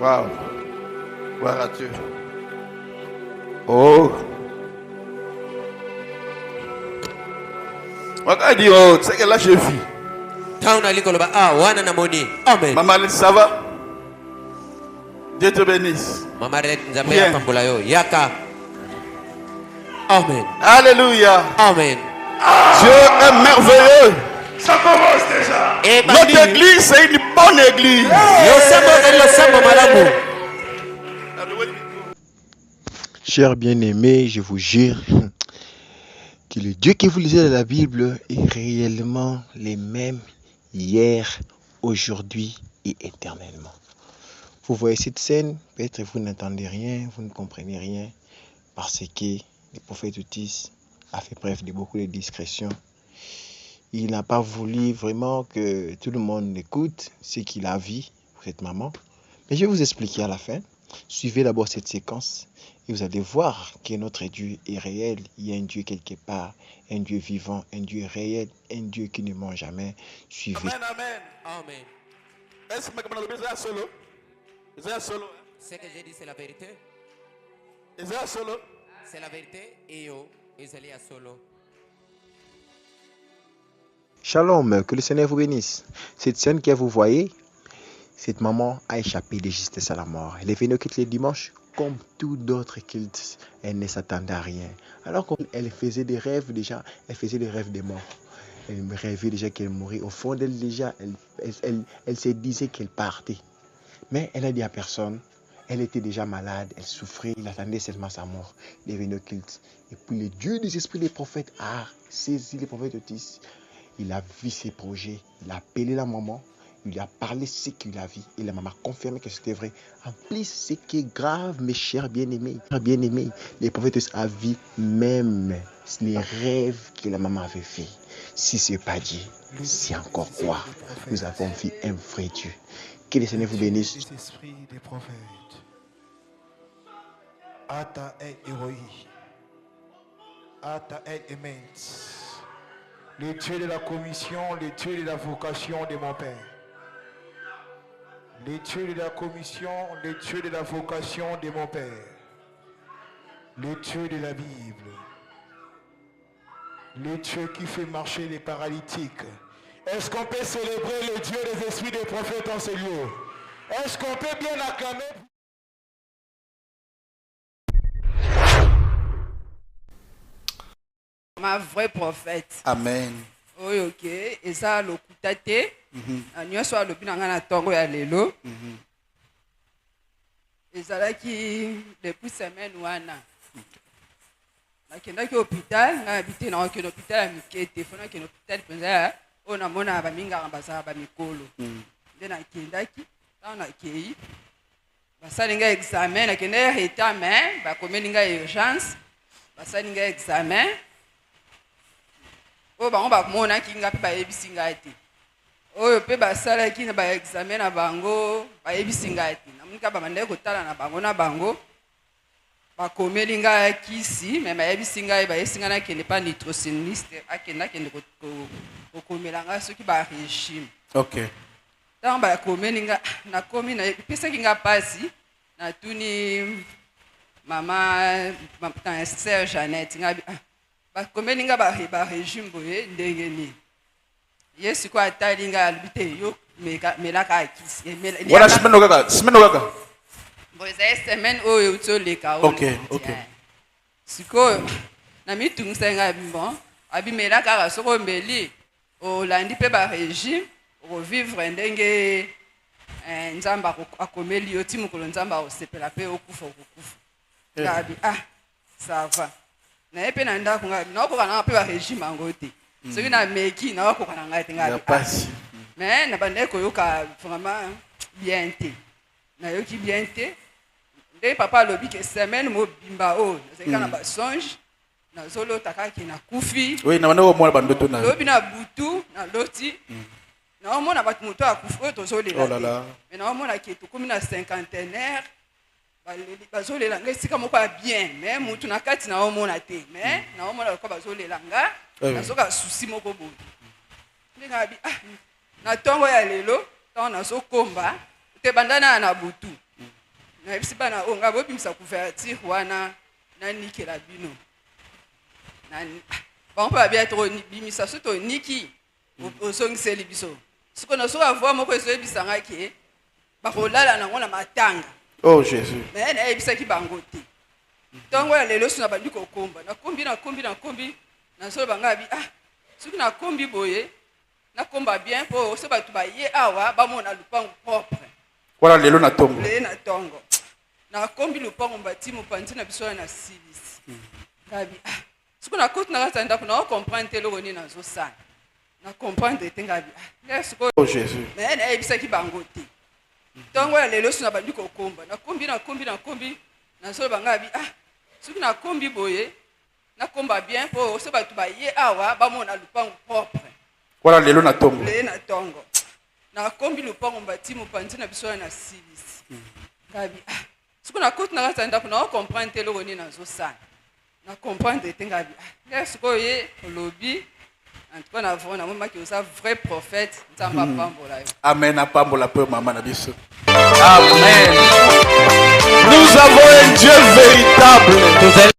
Waouh. Gloire à Dieu. Oh. Regarde, oh, c'est que là je vis. Amen. Maman, ça va? Dieu te bénisse. Bien. Amen. Alléluia. Amen. Dieu est merveilleux. Ça commence déjà. Notre église, c'est une bonne église. Chers bien-aimés, je vous jure que le Dieu que vous lisez dans la Bible est réellement le même hier, aujourd'hui et éternellement. Vous voyez cette scène, peut-être vous n'entendez rien, vous ne comprenez rien, parce que le prophète Otis a fait preuve de beaucoup de discrétion. Il n'a pas voulu vraiment que tout le monde écoute ce qu'il a vu pour cette maman. Mais je vais vous expliquer à la fin. Suivez d'abord cette séquence et vous allez voir que notre Dieu est réel. Il y a un Dieu quelque part, un Dieu vivant, un Dieu réel, un Dieu qui ne ment jamais. Suivez. Amen, amen. Amen. Est-ce que c'est solo? C'est solo. Ce que j'ai dit, c'est la vérité. C'est solo. C'est la vérité. Et yo, Isalie a solo. Shalom, que le Seigneur vous bénisse. Cette scène que vous voyez, cette maman a échappé de justesse à la mort. Elle est venue au culte le dimanche, comme tout d'autres cultes. Elle ne s'attendait à rien. Alors qu'elle faisait des rêves déjà, elle faisait des rêves des morts. Elle rêvait déjà qu'elle mourait. Au fond d'elle déjà, elle se disait qu'elle partait. Mais elle a dit à personne. Elle était déjà malade, elle souffrait, il attendait seulement sa mort. Il est venu au culte. Et puis le Dieu des esprits des prophètes a saisi les prophètes Otis. Il a vu ses projets, il a appelé la maman, il lui a parlé ce qu'il a vu. Et la maman a confirmé que c'était vrai. En plus, ce qui est grave, mes chers bien-aimés, les prophètes ont vu même les rêves que la maman avait fait. Si ce n'est pas Dieu, c'est encore quoi? Nous avons vu un vrai Dieu. Que le Seigneur vous bénisse. Les esprits des prophètes. Ata et héroïque. Ata et immense. Le Dieu de la commission, le Dieu de la vocation de mon Père. Le Dieu de la commission, le Dieu de la vocation de mon Père. Le Dieu de la Bible. Le Dieu qui fait marcher les paralytiques. Est-ce qu'on peut célébrer le Dieu des esprits des prophètes en ce lieu? Est-ce qu'on peut bien acclamer? Ma vraie prophète. Amen. Oui, ok. Et ça, le kutate. Nous sommes le bilan à Tongo et à Lelo. Et ça, là, qui, depuis semaine, ou un an. Dans l'hôpital, on a habité dans l'hôpital à Mikete. On a un hôpital, on a mon abaminga ambassade à Mikolo. On a Kendaki, on a Kei. Ça, on a examen, on a un état, mais on a une urgence. Ça, on a un examen. On va mona kinga pe ba ebisinga ete oyo pe ba sala ki na ba examen na bango ba ebisinga ete na muka ba mande ko tala na bango ba komeli nga kisi mais ba ebisinga ba esinga na kende pa nutritionniste akenda kende ko komela nga soki ba régime. OK. Tant ba komeli nga na komi na pesa kinga pasi na tuni mama ta sœur Jeannette nga comme ninga ba régime boye ndenge ni yesu ko atalinga albite yo mela ka kisi Voilà semaine kaka boye semaine oyo utoleka OK. siko na mitungisa nga bon abimela ka soko mbeli olandi pe ba régime revivre ndenge nzamba akomeli yo timukolo nzamba osepela pe okufa ngabi ça va. Na epe na ndako ngabi na ko kana pe ba régime angote soki na meki na ko kana ngati ngabi mais na bande ko yoka vraiment bien te na yoki bien te nde papa lobi ke semaine mo bimba o c'est kana ba songe na zolo takaki na kufi oui na bande ko mo bandoto na lobi na butu na loti na omona batu moto akufi to zolo oh là là mais na omona ki to komi na cinquantenaire bazolela nga esika moko ya bien mais mutu na kati na omona te mais na omona ko bazolela nga nazoka susi moko boye ndenge abi na tongo ya lelo ntango nazokomba te bandana na butu na bisi bana onga bobimisa couverture wana na nikela bino na bon pa bien trop bimisa soto niki osongiseli biso siko na so avoir moko eso ebisanga ke ba kolala na ngona matanga. Oh Jésus. Mais na ebisa ki bango te tongo ya lelo suna bandi kokomba na kombi na so banga bi soki na kombi boye na komba bien po so batu ba ye awa ba mona lupango propre. Voilà lelo na tongo. Le na tongo. Na kombi lupango mbati mopanzi na biso na silisi. Ngabi soki na kote na kata ndako na comprendre loko ni na zo sana. Na comprendre te ngabi Oh Jésus. Mais na ebisa ki bango te tongo ya lelo suna bandi kokomba na kombi na so banga bi soki na kombi boye na komba bien po so batu ba ye awa ba mona lupango propre. Voilà lelo na tongo. Le na tongo. Na kombi lupango mbati mopanzi na biso na silisi. Ngabi soki na kote na kata ndako na comprendre loko ni na zo sana. Na comprendre te ngabi siko ye lobby en tout cas na vraiment na mama qui est un vrai prophète nzamba pambola yo. Amen na pambola pe mama na biso. Amen. Nous avons un Dieu véritable.